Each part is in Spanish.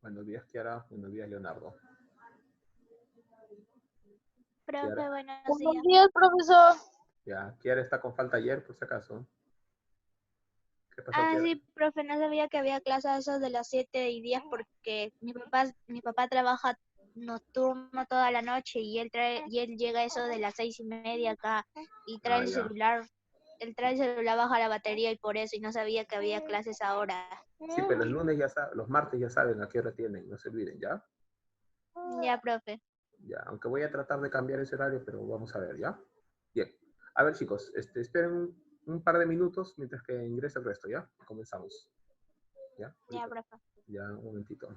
Buenos días, Kiara. Buenos días, Leonardo. Profe, Kiara. buenos Buenos días. días, profesor. Ya, Kiara está con falta ayer, por si acaso. ¿Qué pasó, Kiara? Sí, profe, no sabía que había clases a eso de las 7:10 porque mi papá trabaja nocturno toda la noche y él llega a eso de las 6:30 acá y trae el Ya. celular. Él trae el celular, baja la batería y por eso, y no sabía que había clases ahora. Sí, pero el lunes los martes ya saben a qué hora tienen, no se olviden, ¿ya? Ya, profe. Ya, aunque voy a tratar de cambiar ese horario, pero vamos a ver, ¿ya? Bien. A ver, chicos, esperen un par de minutos mientras que ingrese el resto, ¿ya? Comenzamos. ¿Ya? Ya, Ahorita. profe. Ya, un momentito.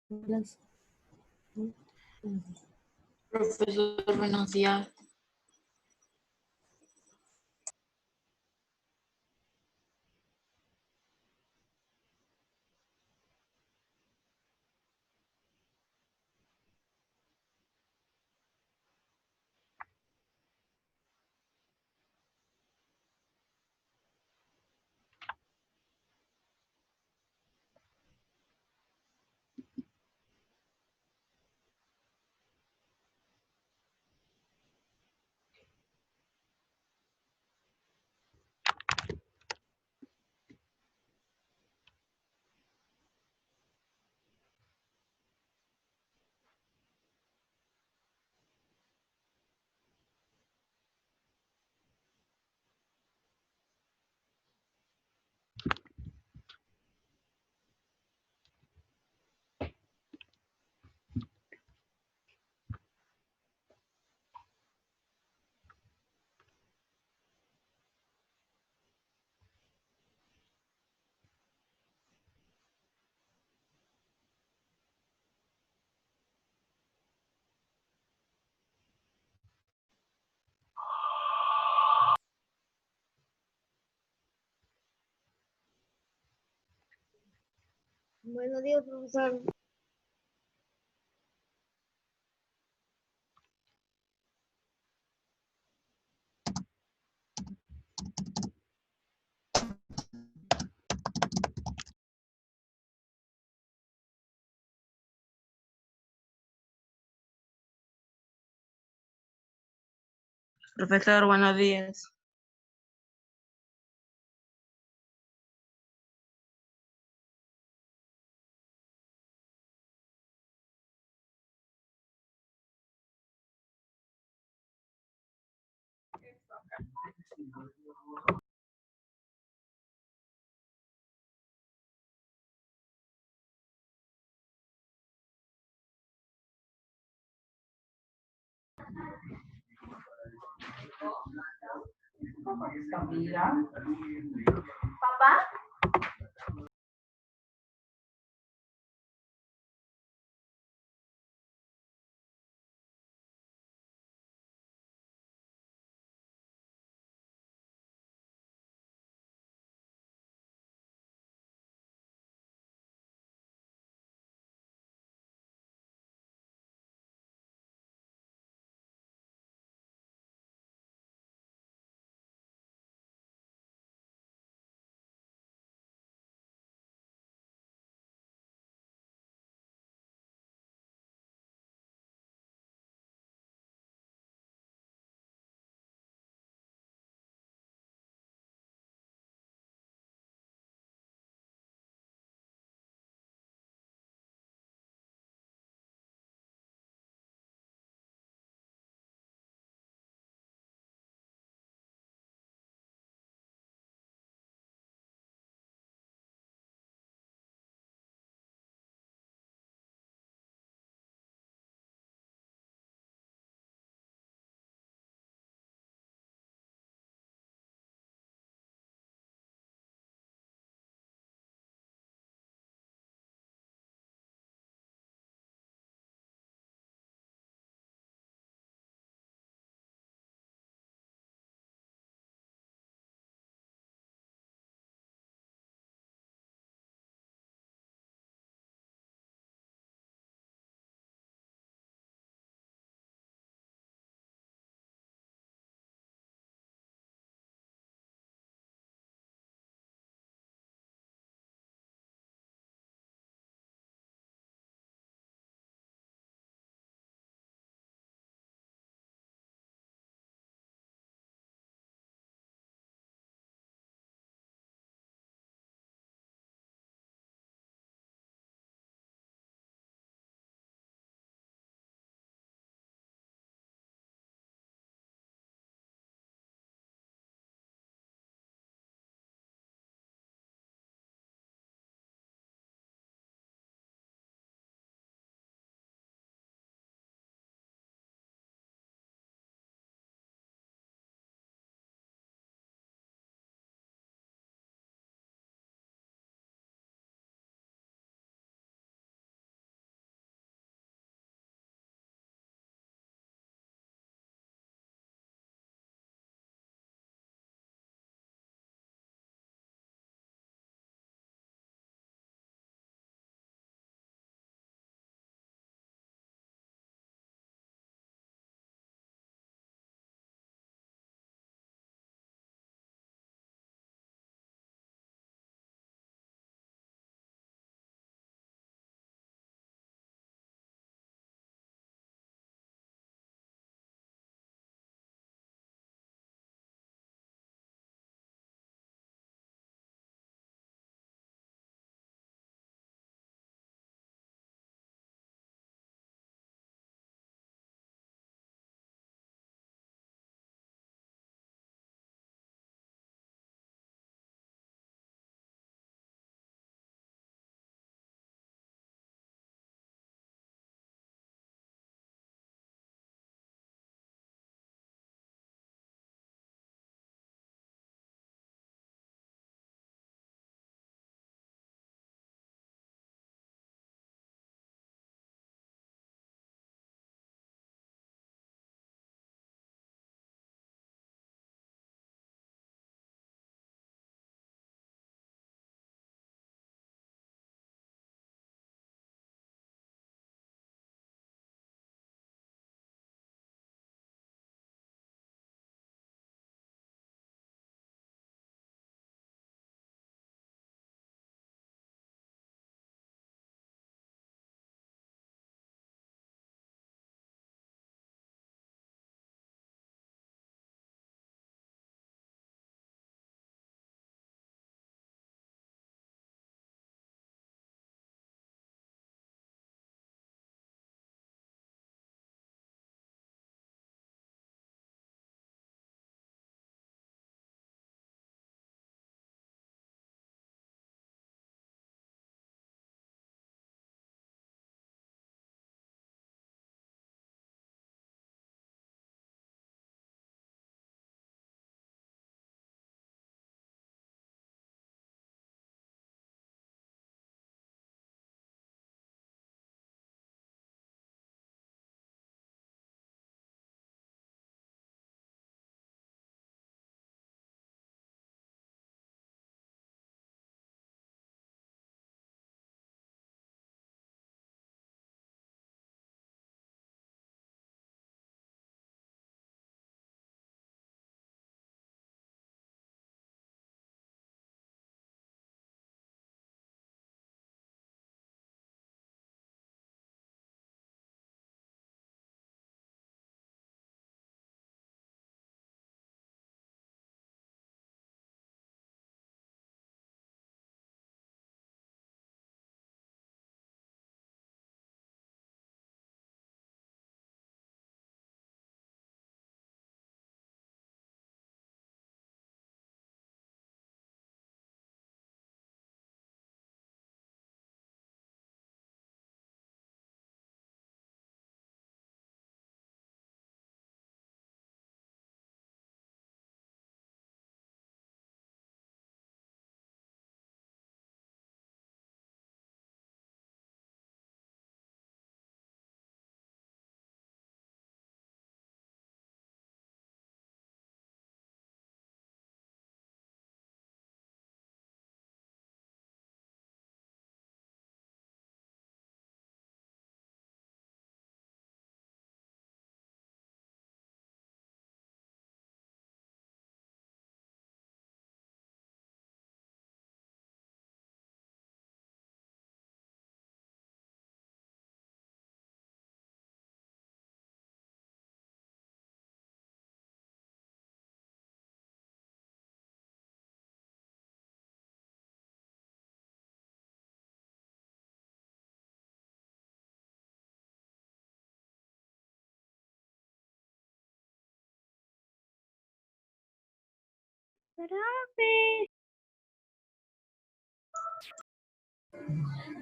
Buenos días. Profesor, buenos días. Buenos días, profesor. Profesor, buenos días.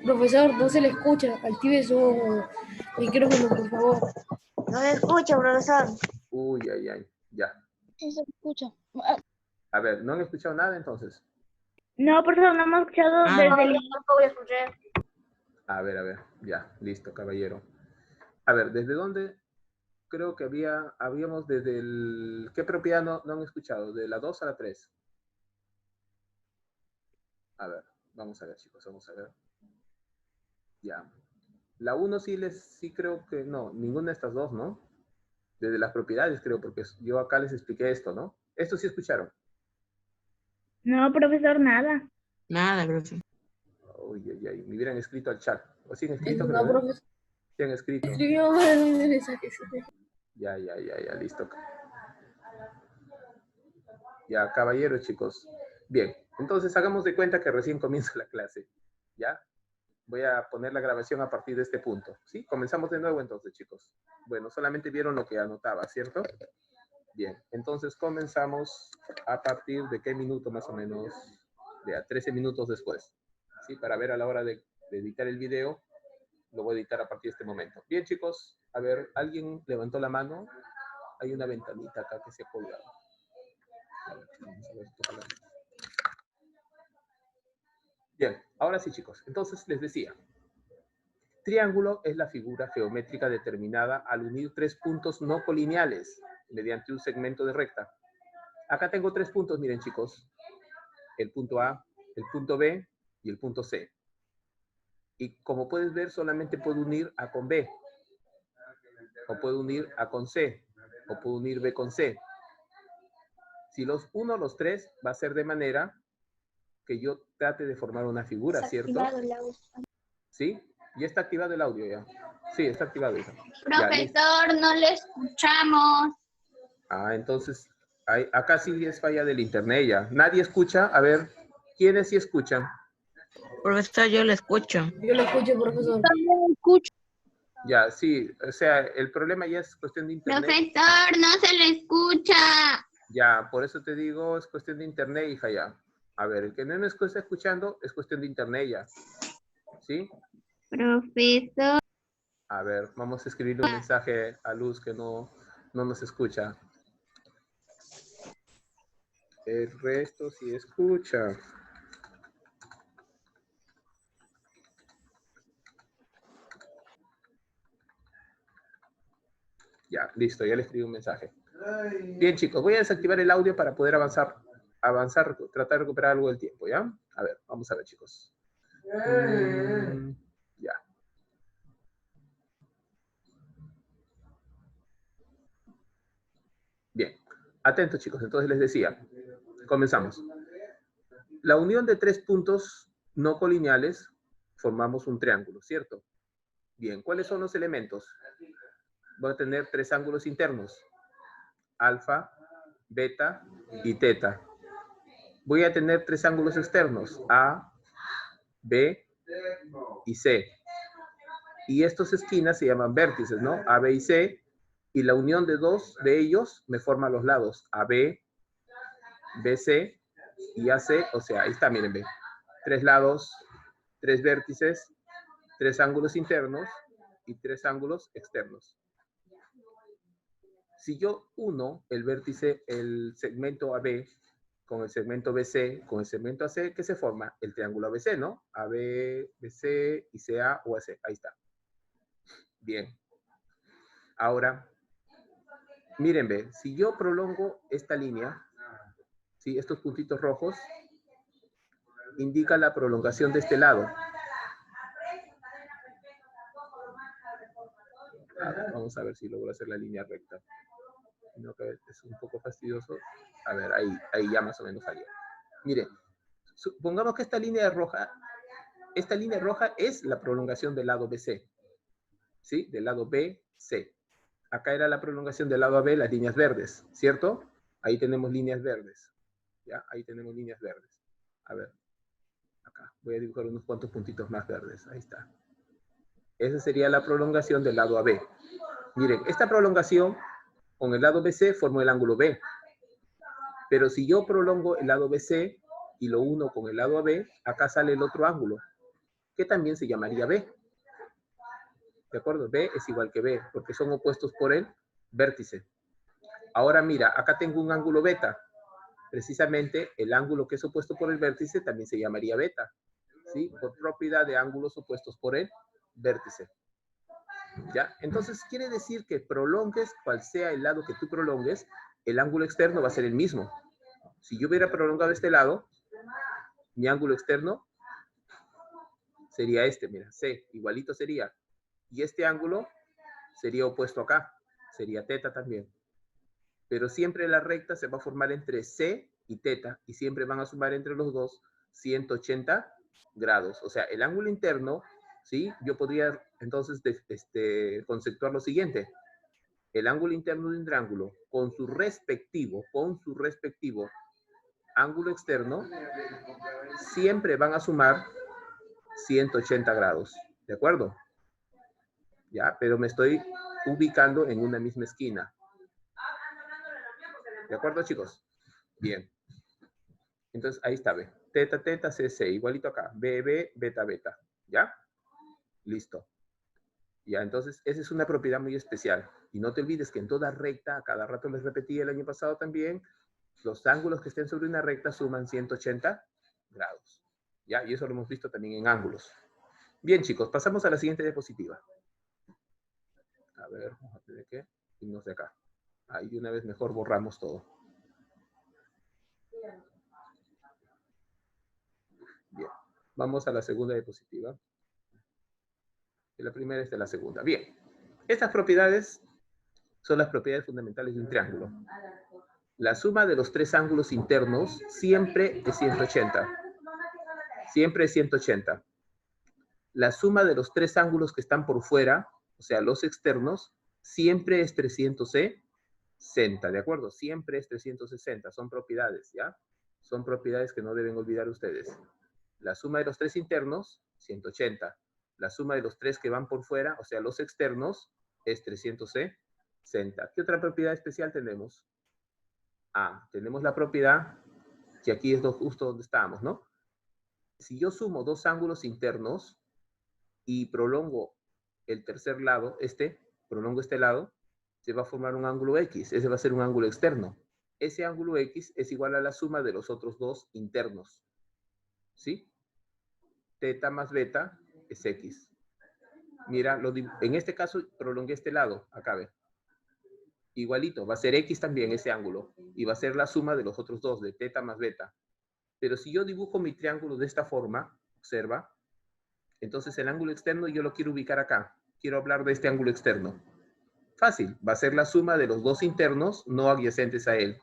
Profesor, no se le escucha. Active su micrófono, por favor. No se escucha, profesor. Uy, ay, ay, ya. Sí se escucha. A ver, ¿no han escuchado nada entonces? No, profesor, no hemos escuchado desde el... A ver, ya, listo, caballero. A ver, ¿desde dónde? Creo que habíamos desde el... ¿Qué propiedad no han escuchado? ¿De la 2 a la 3? A ver, vamos a ver, chicos, vamos a ver. Ya. La 1 sí creo que no, ninguna de estas dos, ¿no? Desde las propiedades creo, porque yo acá les expliqué esto, ¿no? Esto sí escucharon. No, profesor, nada. Nada, profe. Uy, ay, ay, me hubieran escrito al chat. ¿O sí han escrito? No, Creo, ¿eh? profesor. Sí han escrito. Escribió un mensaje. Ya, listo. Ya, caballeros, chicos. Bien, entonces hagamos de cuenta que recién comienza la clase. ¿Ya? Voy a poner la grabación a partir de este punto. ¿Sí? Comenzamos de nuevo entonces, chicos. Bueno, solamente vieron lo que anotaba, ¿cierto? Bien, entonces comenzamos a partir de qué minuto más o menos. Ya, 13 minutos después. ¿Sí? Para ver a la hora de editar el video, lo voy a editar a partir de este momento. Bien, chicos, a ver, ¿alguien levantó la mano? Hay una ventanita acá que se ha colgado. A ver, vamos a ver, tócala. Bien, ahora sí, chicos. Entonces, les decía, triángulo es la figura geométrica determinada al unir tres puntos no colineales mediante un segmento de recta. Acá tengo tres puntos, miren, chicos. El punto A, el punto B y el punto C. Y como puedes ver, solamente puedo unir A con B. O puedo unir A con C. O puedo unir B con C. Si los uno los tres, va a ser de manera que yo trate de formar una figura, ¿cierto? ¿Sí? Ya está activado el audio ya. Sí, está activado. Hija. Profesor, no le escuchamos. Ah, entonces, acá sí es falla del internet ya. ¿Nadie escucha? A ver, ¿quiénes sí escuchan? Profesor, yo le escucho. Yo lo escucho, profesor. Ya, sí, o sea, el problema ya es cuestión de internet. Profesor, no se le escucha. Ya, por eso te digo, es cuestión de internet, hija, ya. A ver, el que no me está escuchando es cuestión de internet ya. ¿Sí? Profesor. A ver, vamos a escribirle un mensaje a Luz que no nos escucha. El resto sí escucha. Ya, listo, ya le escribí un mensaje. Bien, chicos, voy a desactivar el audio para poder avanzar, tratar de recuperar algo del tiempo, ¿ya? A ver, vamos a ver, chicos. Ya. Bien, atentos, chicos, entonces les decía, comenzamos. La unión de tres puntos no colineales formamos un triángulo, ¿cierto? Bien, ¿cuáles son los elementos? Voy a tener tres ángulos internos, alfa, beta y teta. Voy a tener tres ángulos externos, A, B y C. Y estas esquinas se llaman vértices, ¿no? A, B y C. Y la unión de dos de ellos me forma los lados, AB, BC y AC. O sea, ahí está, miren, ve. Tres lados, tres vértices, tres ángulos internos y tres ángulos externos. Si yo uno el vértice, el segmento AB con el segmento BC, con el segmento AC, ¿qué se forma? El triángulo ABC, ¿no? AB, BC y CA o AC. Ahí está. Bien. Ahora, miren, ve, si yo prolongo esta línea, ¿sí? Estos puntitos rojos indican la prolongación de este lado. Vamos a ver si logro hacer la línea recta. No, que es un poco fastidioso. A ver, ahí ya más o menos salió. Miren, supongamos que esta línea roja es la prolongación del lado BC. ¿Sí? Del lado BC. Acá era la prolongación del lado AB, las líneas verdes, ¿cierto? Ahí tenemos líneas verdes. ¿Ya? Ahí tenemos líneas verdes. A ver. Acá. Voy a dibujar unos cuantos puntitos más verdes. Ahí está. Esa sería la prolongación del lado AB. Miren, esta prolongación con el lado BC formó el ángulo B. Pero si yo prolongo el lado BC y lo uno con el lado AB, acá sale el otro ángulo, que también se llamaría B. ¿De acuerdo? B es igual que B, porque son opuestos por el vértice. Ahora mira, acá tengo un ángulo beta. Precisamente el ángulo que es opuesto por el vértice también se llamaría beta, ¿sí? Por propiedad de ángulos opuestos por el vértice. ¿Ya? Entonces quiere decir que prolongues, cual sea el lado que tú prolongues, el ángulo externo va a ser el mismo. Si yo hubiera prolongado este lado, mi ángulo externo sería este, mira, C, igualito sería. Y este ángulo sería opuesto acá, sería teta también. Pero siempre la recta se va a formar entre C y teta, y siempre van a sumar entre los dos 180 grados. O sea, el ángulo interno, ¿sí? Yo podría entonces conceptuar lo siguiente. El ángulo interno de un triángulo con su respectivo ángulo externo, siempre van a sumar 180 grados. ¿De acuerdo? Ya, pero me estoy ubicando en una misma esquina. ¿De acuerdo, chicos? Bien. Entonces, ahí está, B. Teta, teta, C, C. Igualito acá. B, B, beta, beta. ¿Ya? Listo. Ya, entonces, esa es una propiedad muy especial. Y no te olvides que en toda recta, a cada rato les repetí el año pasado también, los ángulos que estén sobre una recta suman 180 grados. ¿Ya? Y eso lo hemos visto también en ángulos. Bien, chicos, pasamos a la siguiente diapositiva. A ver, vamos a tener que irnos de acá. Ahí de una vez mejor borramos todo. Bien, vamos a la segunda diapositiva. La primera es de la segunda. Bien, estas propiedades son las propiedades fundamentales de un triángulo. La suma de los tres ángulos internos siempre es 180. Siempre es 180. La suma de los tres ángulos que están por fuera, o sea, los externos, siempre es 360, ¿de acuerdo? Siempre es 360. Son propiedades, ¿ya? Son propiedades que no deben olvidar ustedes. La suma de los tres internos, 180. La suma de los tres que van por fuera, o sea, los externos, es 360. ¿Qué otra propiedad especial tenemos? Ah, tenemos la propiedad, que aquí es justo donde estábamos, ¿no? Si yo sumo dos ángulos internos y prolongo el tercer lado, prolongo este lado, se va a formar un ángulo X. Ese va a ser un ángulo externo. Ese ángulo X es igual a la suma de los otros dos internos. ¿Sí? Teta más beta es X. Mira, en este caso prolongué este lado, acá ve. Igualito, va a ser X también ese ángulo. Y va a ser la suma de los otros dos, de teta más beta. Pero si yo dibujo mi triángulo de esta forma, observa, entonces el ángulo externo yo lo quiero ubicar acá. Quiero hablar de este ángulo externo. Fácil, va a ser la suma de los dos internos no adyacentes a él.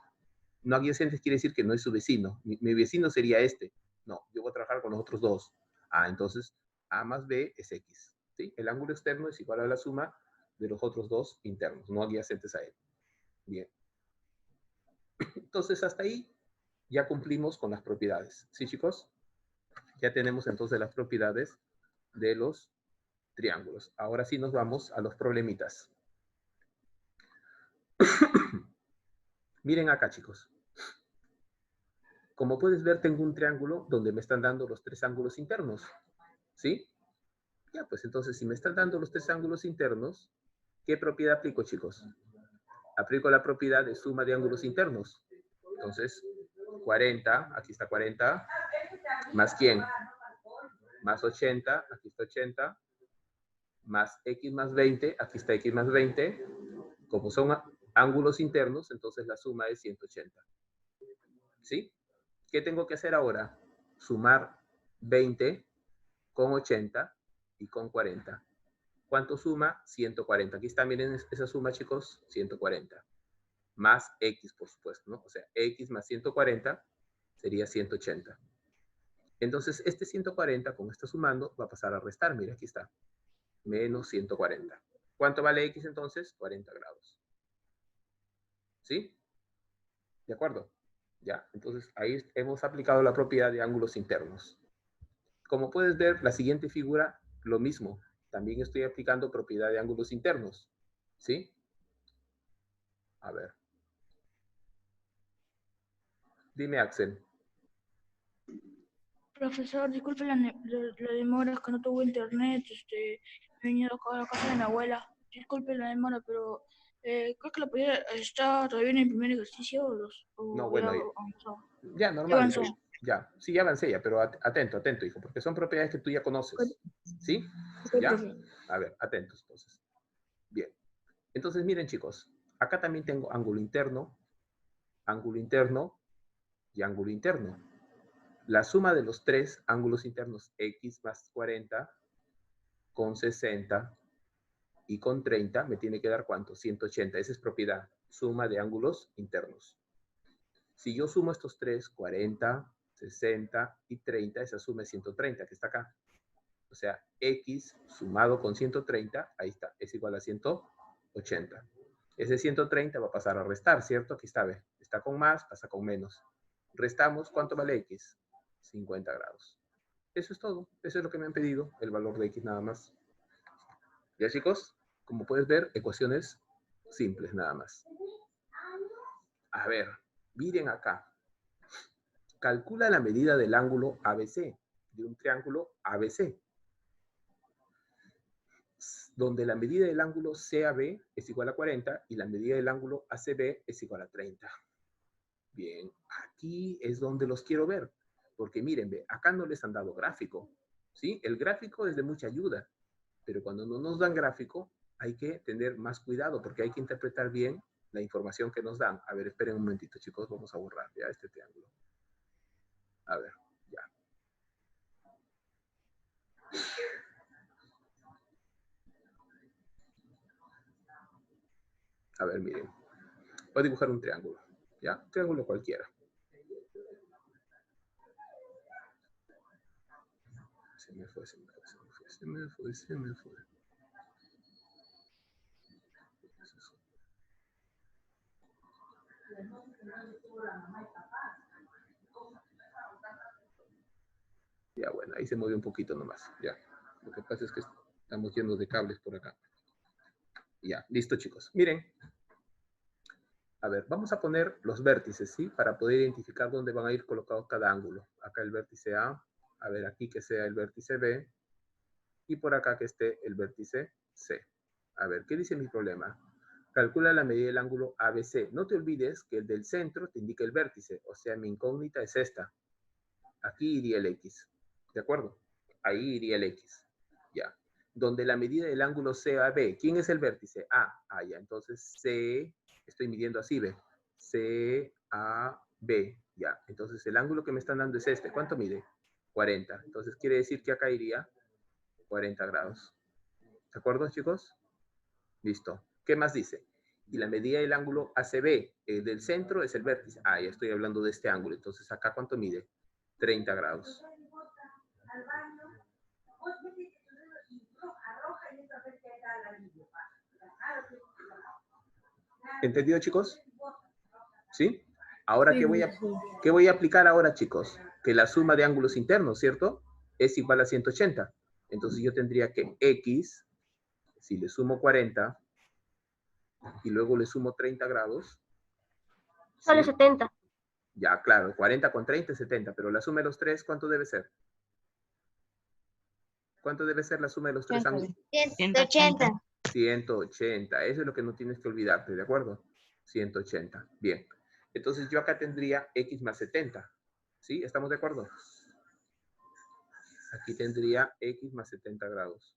No adyacentes quiere decir que no es su vecino. Mi vecino sería este. No, yo voy a trabajar con los otros dos. Ah, entonces A más B es X. ¿Sí? El ángulo externo es igual a la suma de los otros dos internos, no adyacentes a él. Bien. Entonces, hasta ahí ya cumplimos con las propiedades. ¿Sí, chicos? Ya tenemos entonces las propiedades de los triángulos. Ahora sí nos vamos a los problemitas. Miren acá, chicos. Como puedes ver, tengo un triángulo donde me están dando los tres ángulos internos. ¿Sí? Ya, pues entonces, si me están dando los tres ángulos internos, ¿qué propiedad aplico, chicos? Aplico la propiedad de suma de ángulos internos. Entonces, 40, aquí está 40, más ¿quién? Más 80, aquí está 80, más X más 20, aquí está X más 20. Como son ángulos internos, entonces la suma es 180. ¿Sí? ¿Qué tengo que hacer ahora? Sumar 20 con 80 y con 40. ¿Cuánto suma? 140. Aquí está, miren esa suma, chicos, 140. Más X, por supuesto, ¿no? O sea, X más 140 sería 180. Entonces, este 140, como está sumando, va a pasar a restar. Mira, aquí está. Menos 140. ¿Cuánto vale X entonces? 40 grados. ¿Sí? ¿De acuerdo? Ya, entonces ahí hemos aplicado la propiedad de ángulos internos. Como puedes ver, la siguiente figura, lo mismo. También estoy aplicando propiedad de ángulos internos. ¿Sí? A ver. Dime, Axel. Profesor, disculpe la demora, es que no tuve internet, he venido acá a la casa de mi abuela. Disculpe la demora, pero creo que la podía estar todavía en el primer ejercicio No, o ya bueno, avanzó. ya, Ya normal. avanzó. Ya, sí, ya avancé ya, pero atento, atento, hijo, porque son propiedades que tú ya conoces. ¿Sí? Ok, ¿Ya? profe. A ver, atentos, entonces. Bien. Entonces, miren, chicos, acá también tengo ángulo interno y ángulo interno. La suma de los tres ángulos internos, x más 40 con 60 y con 30, me tiene que dar ¿cuánto? 180. Esa es propiedad, suma de ángulos internos. Si yo sumo estos tres, 40, 60 y 30, esa suma es 130, que está acá. O sea, x sumado con 130, ahí está, es igual a 180. Ese 130 va a pasar a restar, ¿cierto? Aquí está, ve. Está con más, pasa con menos. Restamos, ¿cuánto vale x? 50 grados. Eso es todo. Eso es lo que me han pedido, el valor de x nada más. ¿Ya, chicos? Como puedes ver, ecuaciones simples nada más. A ver, miren acá. Calcula la medida del ángulo ABC, de un triángulo ABC, donde la medida del ángulo CAB es igual a 40 y la medida del ángulo ACB es igual a 30. Bien, aquí es donde los quiero ver, porque miren, ve, acá no les han dado gráfico, ¿sí? El gráfico es de mucha ayuda, pero cuando no nos dan gráfico hay que tener más cuidado porque hay que interpretar bien la información que nos dan. A ver, esperen un momentito, chicos, vamos a borrar ya este triángulo. A ver, ya. A ver, miren. Voy a dibujar un triángulo, ¿ya? Un triángulo cualquiera. Se me fue. Ya, bueno, ahí se movió un poquito nomás, ya. Lo que pasa es que estamos llenos de cables por acá. Ya, listo, chicos. Miren. A ver, vamos a poner los vértices, ¿sí? Para poder identificar dónde van a ir colocados cada ángulo. Acá el vértice A ver, aquí que sea el vértice B, y por acá que esté el vértice C. A ver, ¿qué dice mi problema? Calcula la medida del ángulo ABC. No te olvides que el del centro te indica el vértice, o sea, mi incógnita es esta. Aquí iría el X, ¿de acuerdo? Ahí iría el X, ya. Donde la medida del ángulo CAB, ¿quién es el vértice? A, ya, entonces C, estoy midiendo así, ¿ve? CAB, ya. Entonces el ángulo que me están dando es este. ¿Cuánto mide? 40. Entonces quiere decir que acá iría 40 grados. ¿De acuerdo, chicos? Listo. ¿Qué más dice? Y la medida del ángulo ACB, del centro es el vértice. Ya estoy hablando de este ángulo. Entonces, ¿acá cuánto mide? 30 grados. ¿Entendido, chicos? ¿Sí? Ahora, Sí, ¿qué voy a aplicar ahora, chicos? Que la suma de ángulos internos, ¿cierto? Es igual a 180. Entonces yo tendría que X, si le sumo 40 y luego le sumo 30 grados. Solo ¿sí? 70. Ya, claro, 40 con 30 es 70, pero la suma de los tres, ¿cuánto debe ser? ¿Cuánto debe ser la suma de los tres ángulos? 180. 180, eso es lo que no tienes que olvidarte, ¿de acuerdo? 180, bien. Entonces yo acá tendría X más 70, ¿sí? ¿Estamos de acuerdo? Aquí tendría X más 70 grados.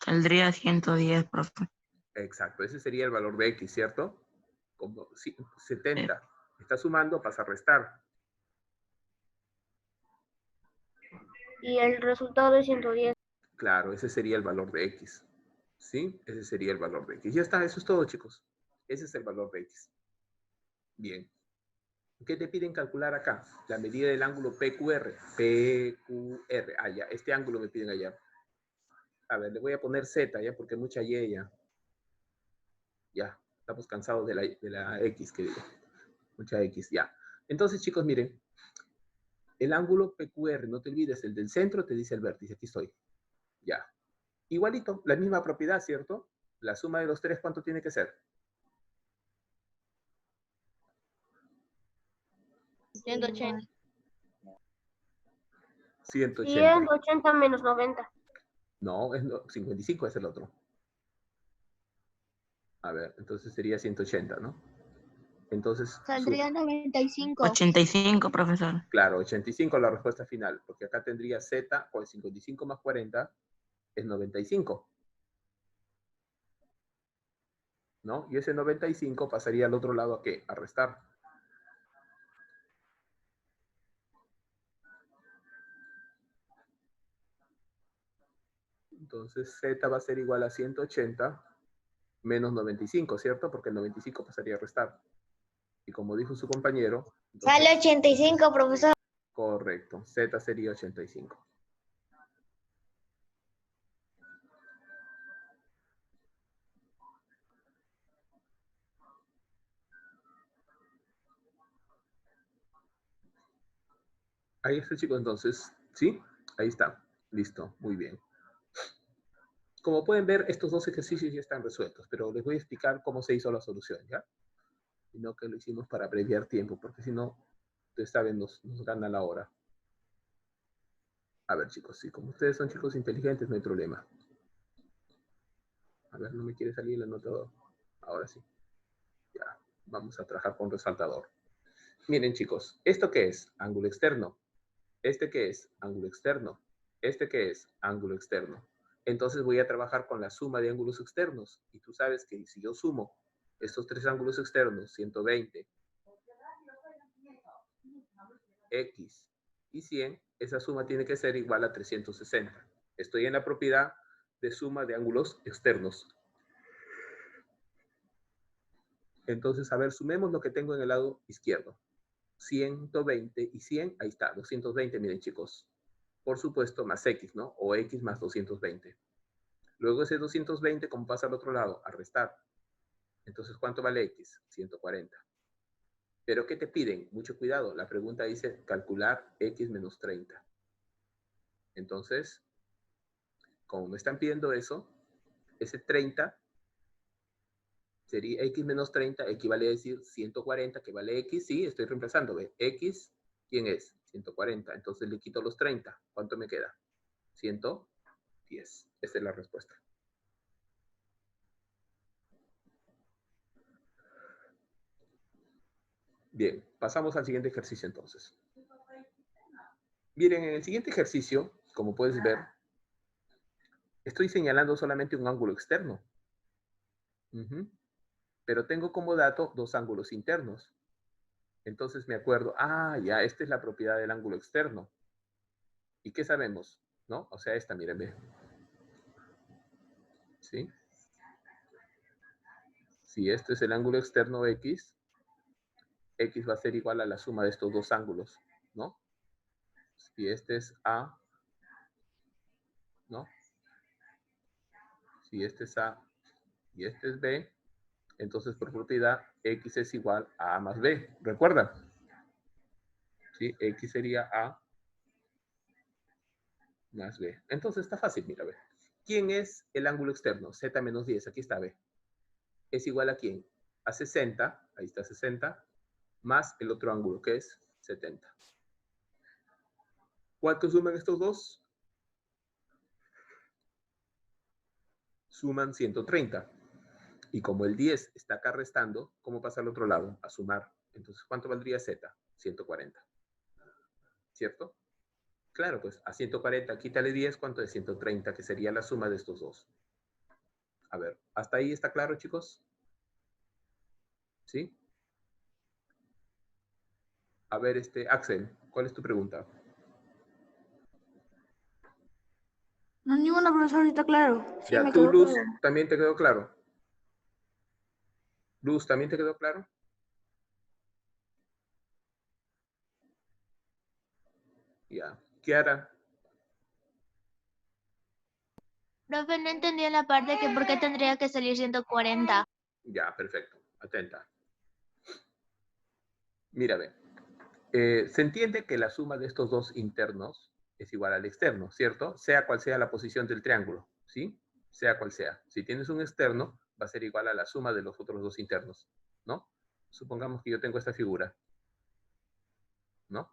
Saldría 110, profe. Exacto, ese sería el valor de X, ¿cierto? Como 70. Está sumando, pasa a restar. Y el resultado es 110. Claro, ese sería el valor de X. ¿Sí? Ese sería el valor de X. Ya está, eso es todo, chicos. Ese es el valor de X. Bien. ¿Qué te piden calcular acá? La medida del ángulo PQR. PQR. Ah, ya. Este ángulo me piden allá. A ver, le voy a poner Z, ya, porque mucha Y ya. Ya. Estamos cansados de la X, que digo. Mucha X, ya. Entonces, chicos, miren. El ángulo PQR, no te olvides, el del centro te dice el vértice. Aquí estoy. Ya. Igualito, la misma propiedad, ¿cierto? La suma de los tres, ¿cuánto tiene que ser? 180. 180. 180 menos 90. No, 55 es el otro. A ver, entonces sería 180, ¿no? Entonces, Saldría 95. 85, profesor. claro, 85 la respuesta final, porque acá tendría Z con 55 más 40 es 95. ¿No? Y ese 95 pasaría al otro lado ¿a qué? A restar. Entonces Z va a ser igual a 180 menos 95, ¿cierto? Porque el 95 pasaría a restar. Y como dijo su compañero... entonces, Sale 85, profesor. correcto. Z sería 85. Ahí está, chicos, entonces. ¿Sí? Ahí está. Listo. Muy bien. Como pueden ver, estos dos ejercicios ya están resueltos, pero les voy a explicar cómo se hizo la solución, ¿ya? Y no que lo hicimos para abreviar tiempo, porque si no, ustedes saben, nos gana la hora. A ver, chicos, sí, como ustedes son chicos inteligentes, no hay problema. A ver, no me quiere salir el anotador. Ahora sí. Ya, vamos a trabajar con resaltador. Miren, chicos, ¿esto qué es? Ángulo externo. ¿Este qué es? Ángulo externo. ¿Este qué es? Ángulo externo. Entonces voy a trabajar con la suma de ángulos externos. Y tú sabes que si yo sumo estos tres ángulos externos, 120, X y 100, esa suma tiene que ser igual a 360. Estoy en la propiedad de suma de ángulos externos. Entonces, a ver, sumemos lo que tengo en el lado izquierdo. 120 y 100, ahí está, 220, miren chicos. Por supuesto, más X, ¿no? O X más 220. Luego ese 220, como pasa al otro lado, a restar. Entonces, ¿cuánto vale X? 140. ¿Pero qué te piden? Mucho cuidado. La pregunta dice calcular X menos 30. Entonces, como me están pidiendo eso, ese 30 sería X menos 30, equivale a decir 140, que vale X. Sí, estoy reemplazando. ¿Ve? X, ¿quién es? 140. Entonces le quito los 30. ¿Cuánto me queda? 110. Esa es la respuesta. Bien, pasamos al siguiente ejercicio entonces. Miren, en el siguiente ejercicio, como puedes ver, estoy señalando solamente un ángulo externo. Pero tengo como dato dos ángulos internos. Entonces me acuerdo, ya, esta es la propiedad del ángulo externo. ¿Y qué sabemos? ¿No? O sea, esta, mírenme. ¿Sí? Si este es el ángulo externo X, X va a ser igual a la suma de estos dos ángulos, ¿no? Si este es A, ¿no? Si este es A y este es B, entonces por propiedad X es igual a A más B. ¿Recuerdan? ¿Sí? X sería A más B. Entonces está fácil, mira, ve. ¿Quién es el ángulo externo? Z menos 10, aquí está, B. ¿Es igual a quién? A 60, ahí está 60, más el otro ángulo, que es 70. ¿Cuánto suman estos dos? Suman 130. Y como el 10 está acá restando, ¿cómo pasa al otro lado? A sumar. Entonces, ¿cuánto valdría Z? 140. ¿Cierto? Claro, pues a 140 quítale 10, ¿cuánto es 130? Que sería la suma de estos dos. A ver, ¿hasta ahí está claro, chicos? ¿Sí? A ver, Axel, ¿cuál es tu pregunta? No, ninguna, profesor, está claro. Sí, Ya, me tú, quedó Luz, claro. ¿también te quedó claro? Luz, ¿también te quedó claro? Ya. Kiara, Profe, no entendí en la parte que por qué tendría que salir 140. ya, perfecto. Atenta. Mira, ve. Se entiende que la suma de estos dos internos es igual al externo, ¿cierto? Sea cual sea la posición del triángulo, ¿sí? Sea cual sea. Si tienes un externo, va a ser igual a la suma de los otros dos internos, ¿no? Supongamos que yo tengo esta figura. ¿no?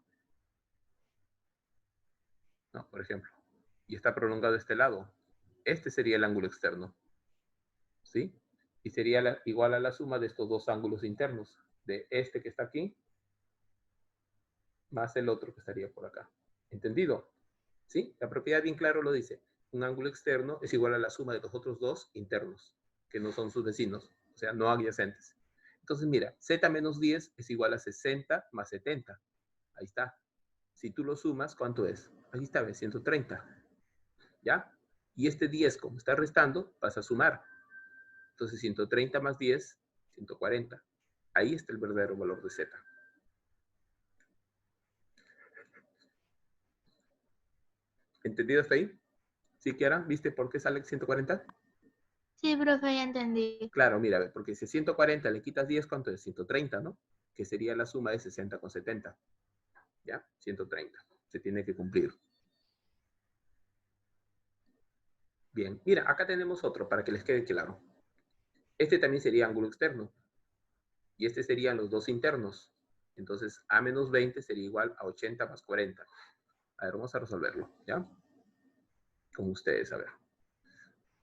No, por ejemplo. Y está prolongado este lado. Este sería el ángulo externo. ¿Sí? Y sería igual a la suma de estos dos ángulos internos. De este que está aquí, más el otro que estaría por acá. ¿Entendido? ¿Sí? La propiedad bien claro lo dice. Un ángulo externo es igual a la suma de los otros dos internos, que no son sus vecinos, o sea, no adyacentes. Entonces, mira, z menos 10 es igual a 60 más 70. Ahí está. Si tú lo sumas, ¿cuánto es? Ahí está, ¿ves? 130. ¿Ya? Y este 10, como está restando, vas a sumar. Entonces, 130 más 10, 140. Ahí está el verdadero valor de z. ¿Entendido hasta ahí? ¿Sí, Kiara? ¿Viste por qué sale 140? Sí, profe, ya entendí. Claro, mira, porque si 140 le quitas 10, ¿cuánto es? 130, ¿no? Que sería la suma de 60 con 70. ¿Ya? 130. Se tiene que cumplir. Bien, mira, acá tenemos otro para que les quede claro. Este también sería ángulo externo. Y este serían los dos internos. Entonces, A menos 20 sería igual a 80 más 40. A ver, vamos a resolverlo, ¿ya? Con ustedes, a ver.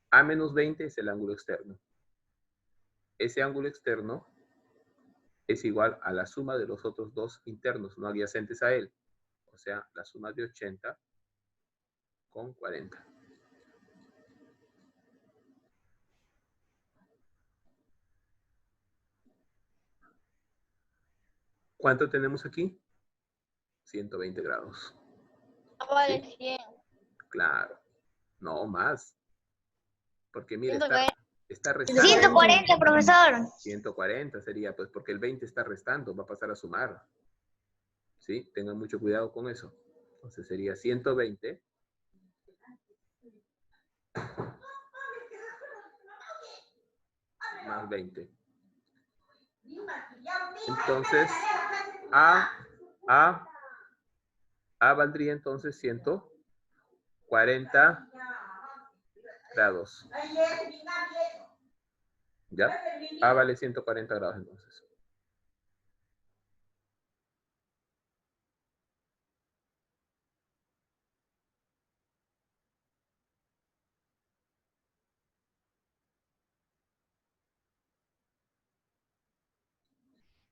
A menos 20 es el ángulo externo. Ese ángulo externo es igual a la suma de los otros dos internos no adyacentes a él. O sea, la suma de 80 con 40. ¿Cuánto tenemos aquí? 120 grados. Vale, ¿Sí? 100. Claro. No, más. Porque mira, 140. está restando. 140, profesor. 140 sería, pues porque el 20 está restando, va a pasar a sumar. ¿Sí? Tengan mucho cuidado con eso. Entonces sería 120 más 20. Entonces, A valdría entonces 140 grados. ¿Ya? A vale 140 grados entonces.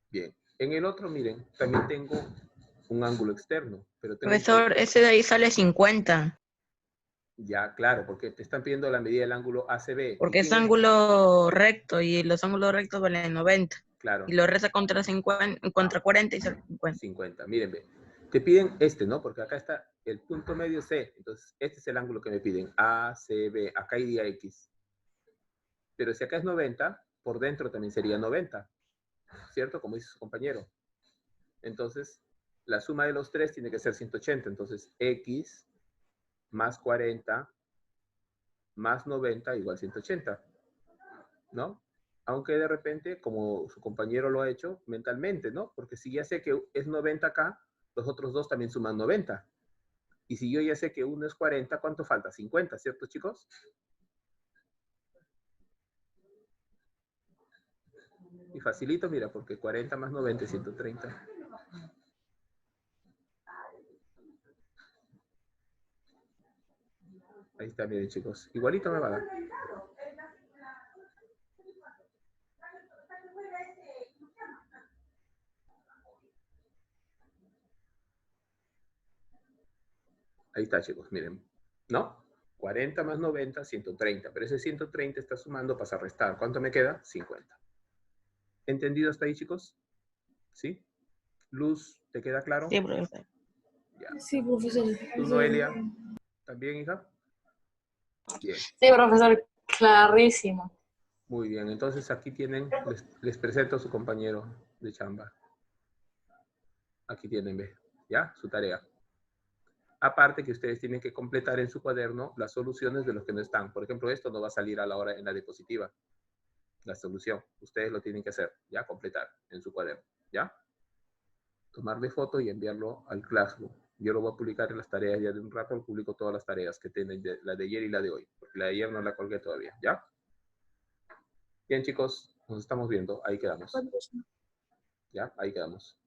Bien. En el otro, miren, también tengo un ángulo externo, pero tengo Profesor, ese de ahí sale 50, Ya, claro, porque te están pidiendo la medida del ángulo ACB. porque es ángulo recto y los ángulos rectos valen 90. Claro, Y lo resta contra 50, contra 40 y sale 50. 50. Miren, ve. Te piden este, ¿no? Porque acá está el punto medio C. Entonces, este es el ángulo que me piden. ACB. Acá iría X. Pero si acá es 90, por dentro también sería 90. ¿Cierto? Como dice su compañero. Entonces, la suma de los tres tiene que ser 180. Entonces, X más 40 más 90 igual 180. ¿No? Aunque de repente, como su compañero lo ha hecho, mentalmente, ¿no? Porque si ya sé que es 90 acá, los otros dos también suman 90. Y si yo ya sé que uno es 40, ¿cuánto falta? 50, ¿cierto, chicos? Y facilito, mira, porque 40 más 90 es 130. Ahí está, miren, chicos. Igualito me va a dar. Ahí está, chicos, miren. ¿No? 40 más 90, 130. Pero ese 130 está sumando, pasa a restar. ¿Cuánto me queda? 50. ¿Entendido hasta ahí, chicos? ¿Sí? Luz, ¿te queda claro? Sí, profesor. Ya. Sí, profesor. ¿Tú, Noelia? ¿También, hija? Bien. Sí, profesor, clarísimo. Muy bien. Entonces aquí tienen, les presento a su compañero de chamba. Aquí tienen, ve, ¿ya? Su tarea. Aparte que ustedes tienen que completar en su cuaderno las soluciones de los que no están. Por ejemplo, esto no va a salir a la hora en la diapositiva. La solución. Ustedes lo tienen que hacer, ¿ya? Completar en su cuaderno, ¿ya? Tomarle foto y enviarlo al Classroom. Yo lo voy a publicar en las tareas ya de un rato, publico todas las tareas que tienen, la de ayer y la de hoy, porque la de ayer no la colgué todavía, ¿ya? Bien, chicos, nos estamos viendo, ahí quedamos. ¿Ya? Ahí quedamos.